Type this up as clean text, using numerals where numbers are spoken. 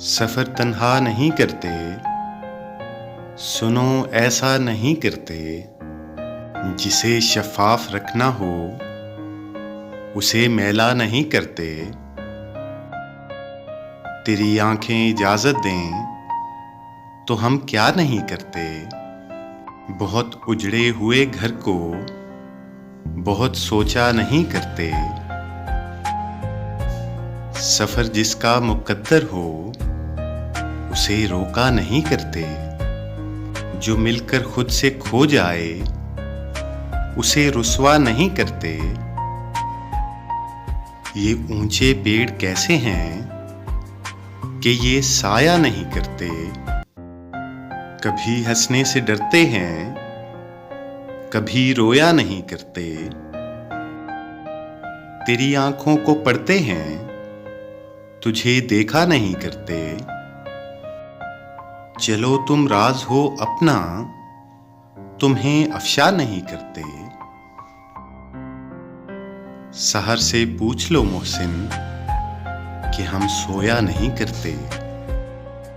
सफर तन्हा नहीं करते, सुनो ऐसा नहीं करते। जिसे शफाफ रखना हो उसे मैला नहीं करते। तेरी आंखें इजाजत दें तो हम क्या नहीं करते। बहुत उजड़े हुए घर को बहुत सोचा नहीं करते। सफर जिसका मुकद्दर हो उसे रोका नहीं करते। जो मिलकर खुद से खो जाए उसे रुस्वा नहीं करते। ये ऊंचे पेड़ कैसे हैं कि ये साया नहीं करते। कभी हंसने से डरते हैं, कभी रोया नहीं करते। तेरी आंखों को पढ़ते हैं, तुझे देखा नहीं करते। चलो तुम राज हो अपना, तुम्हें अफशा नहीं करते। सहर से पूछ लो मोहसिन कि हम सोया नहीं करते।